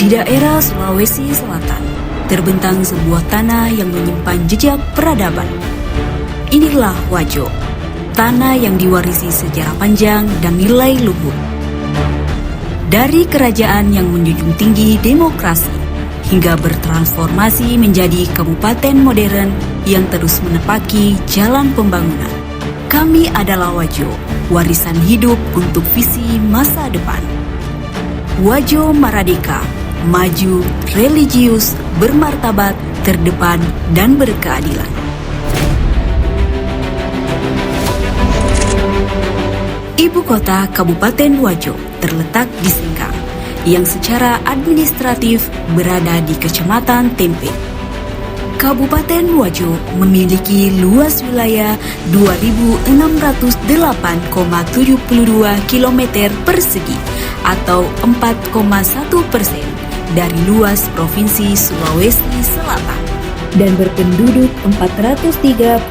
Di daerah Sulawesi Selatan, terbentang sebuah tanah yang menyimpan jejak peradaban. Inilah Wajo, tanah yang diwarisi sejarah panjang dan nilai luhur. Dari kerajaan yang menjunjung tinggi demokrasi, hingga bertransformasi menjadi kabupaten modern yang terus menepaki jalan pembangunan. Kami adalah Wajo, warisan hidup untuk visi masa depan. Wajo Maradeka, maju, religius, bermartabat, terdepan, dan berkeadilan. Ibu kota Kabupaten Wajo terletak di Sengkang, yang secara administratif berada di Kecamatan Tempe. Kabupaten Wajo memiliki luas wilayah 2.608,72 km persegi atau 4,1% dari luas Provinsi Sulawesi Selatan dan berpenduduk 403,243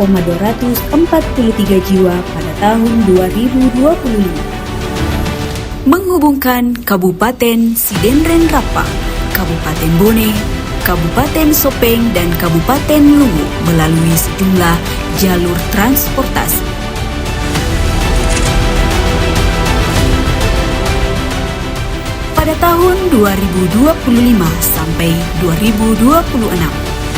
jiwa pada tahun 2025. Menghubungkan Kabupaten Sidenren Rapa, Kabupaten Bone, Kabupaten Sopeng, dan Kabupaten Luwu melalui sejumlah jalur transportasi. Pada tahun 2025 sampai 2026,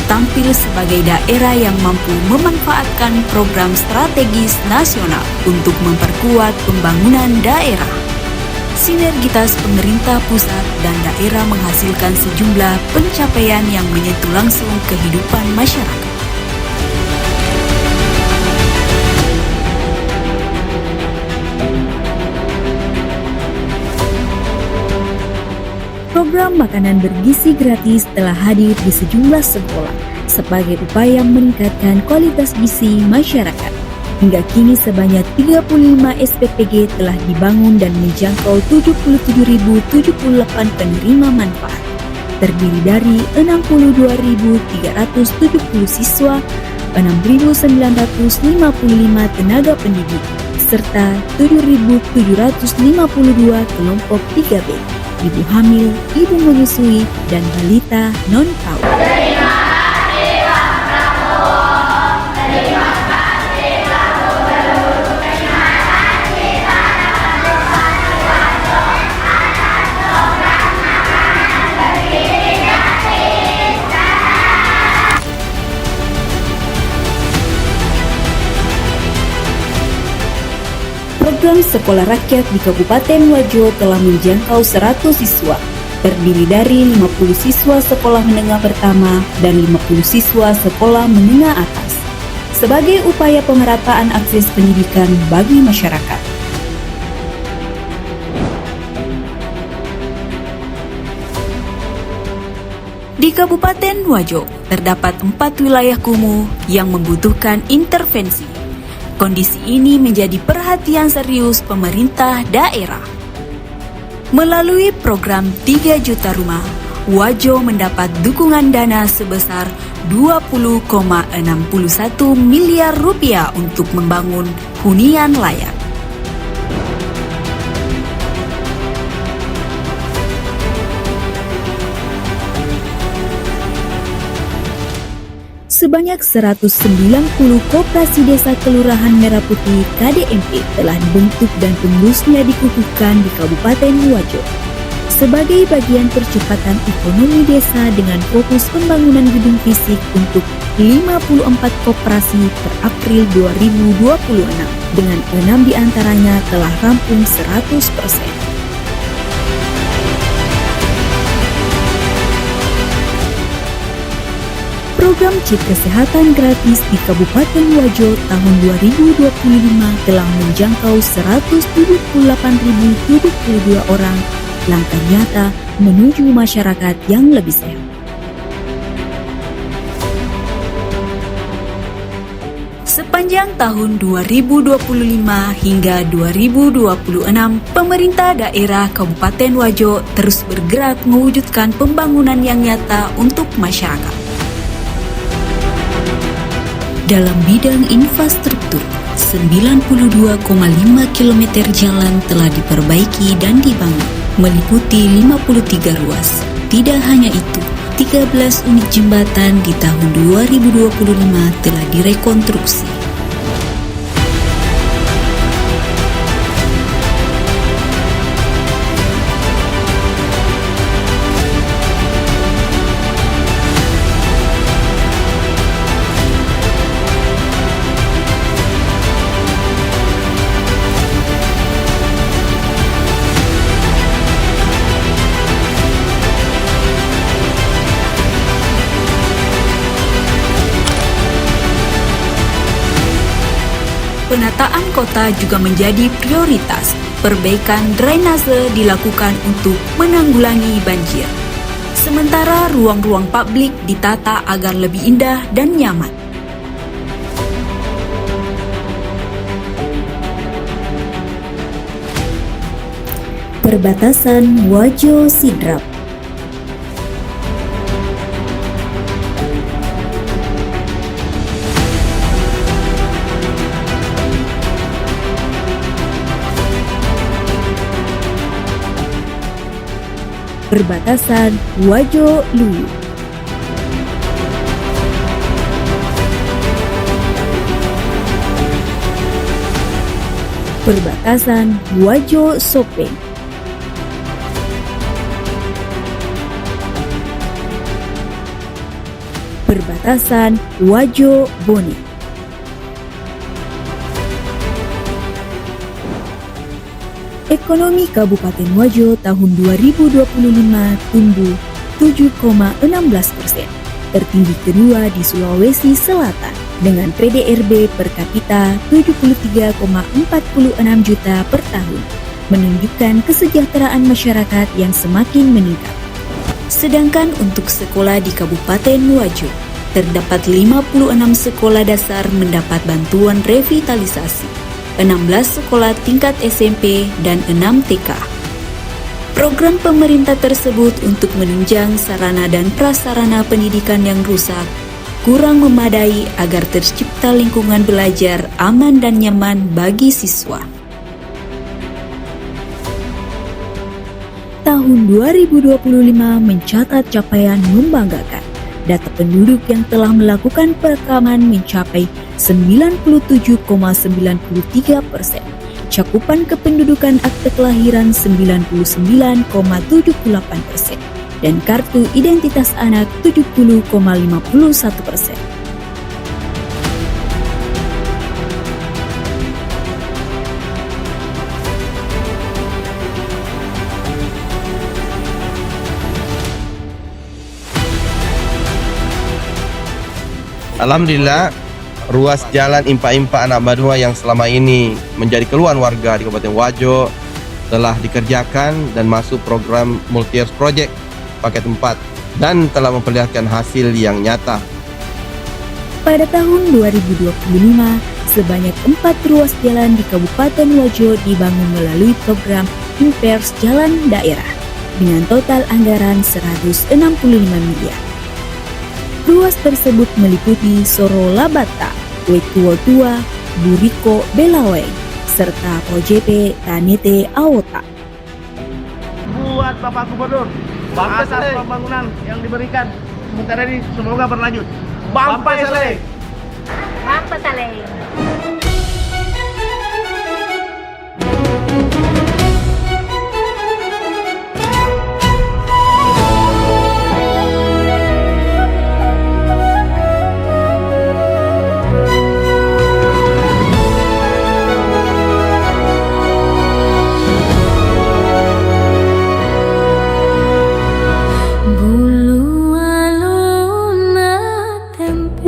tampil sebagai daerah yang mampu memanfaatkan program strategis nasional untuk memperkuat pembangunan daerah. Sinergitas pemerintah pusat dan daerah menghasilkan sejumlah pencapaian yang menyentuh langsung kehidupan masyarakat. Program makanan bergizi gratis telah hadir di sejumlah sekolah sebagai upaya meningkatkan kualitas gizi masyarakat. Hingga kini sebanyak 35 SPPG telah dibangun dan menjangkau 77.078 penerima manfaat, terdiri dari 62.370 siswa, 6.955 tenaga pendidik, serta 7.752 kelompok 3B, ibu hamil, ibu menyusui, dan balita non-PAUD. Program Sekolah Rakyat di Kabupaten Wajo telah menjangkau 100 siswa, terdiri dari 50 siswa sekolah menengah pertama dan 50 siswa sekolah menengah atas, sebagai upaya pemerataan akses pendidikan bagi masyarakat. Di Kabupaten Wajo, terdapat 4 wilayah kumuh yang membutuhkan intervensi. Kondisi ini menjadi perhatian serius pemerintah daerah. Melalui program 3 juta rumah, Wajo mendapat dukungan dana sebesar 20,61 miliar rupiah untuk membangun hunian layak. Sebanyak 190 koperasi desa Kelurahan Merah Putih KDMP telah dibentuk dan pengurusnya dikukuhkan di Kabupaten Wajo sebagai bagian percepatan ekonomi desa dengan fokus pembangunan gedung fisik untuk 54 koperasi per April 2026, dengan 6 diantaranya telah rampung 100%. Program Cek Kesehatan Gratis di Kabupaten Wajo tahun 2025 telah menjangkau 178.072 orang, langkah nyata menuju masyarakat yang lebih sehat. Sepanjang tahun 2025 hingga 2026, pemerintah daerah Kabupaten Wajo terus bergerak mewujudkan pembangunan yang nyata untuk masyarakat. Dalam bidang infrastruktur, 92,5 km jalan telah diperbaiki dan dibangun, meliputi 53 ruas. Tidak hanya itu, 13 unit jembatan di tahun 2025 telah direkonstruksi. Penataan kota juga menjadi prioritas. Perbaikan drainase dilakukan untuk menanggulangi banjir. Sementara ruang-ruang publik ditata agar lebih indah dan nyaman. Perbatasan Wajo Sidrap. Perbatasan Wajo Luwu. Perbatasan Wajo Sopeng. Perbatasan Wajo Bone. Ekonomi Kabupaten Wajo tahun 2025 tumbuh 7,16%, tertinggi kedua di Sulawesi Selatan, dengan PDRB per kapita 73,46 juta per tahun, menunjukkan kesejahteraan masyarakat yang semakin meningkat. Sedangkan untuk sekolah di Kabupaten Wajo, terdapat 56 sekolah dasar mendapat bantuan revitalisasi, 16 sekolah tingkat SMP, dan 6 TK. Program pemerintah tersebut untuk menunjang sarana dan prasarana pendidikan yang rusak, kurang memadai agar tercipta lingkungan belajar aman dan nyaman bagi siswa. Tahun 2025 mencatat capaian membanggakan. Data penduduk yang telah melakukan perekaman mencapai 97,93%. Cakupan kependudukan akte kelahiran 99,78%. Dan kartu identitas anak 70,51%. Alhamdulillah, ruas jalan Impa-Impa Anak Badua yang selama ini menjadi keluhan warga di Kabupaten Wajo telah dikerjakan dan masuk program Multi-Years Project paket 4 dan telah memperlihatkan hasil yang nyata. Pada tahun 2025, sebanyak 4 ruas jalan di Kabupaten Wajo dibangun melalui program Impers Jalan Daerah dengan total anggaran 165 miliar. Ruas tersebut meliputi Soro Labata, Wetuo Tua, Buriko Belaweng, serta Ojepe Tanete Aota. Buat Bapak Gubernur, atas pembangunan yang diberikan sementara ini semoga berlanjut. Bampai Saleh. Bampai Saleh.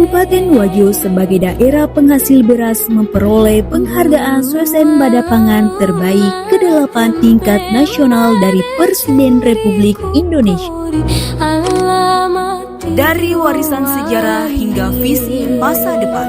Kabupaten Wajo sebagai daerah penghasil beras memperoleh penghargaan Swesen Bada Pangan terbaik ke-8 tingkat nasional dari Presiden Republik Indonesia. Dari warisan sejarah hingga visi masa depan.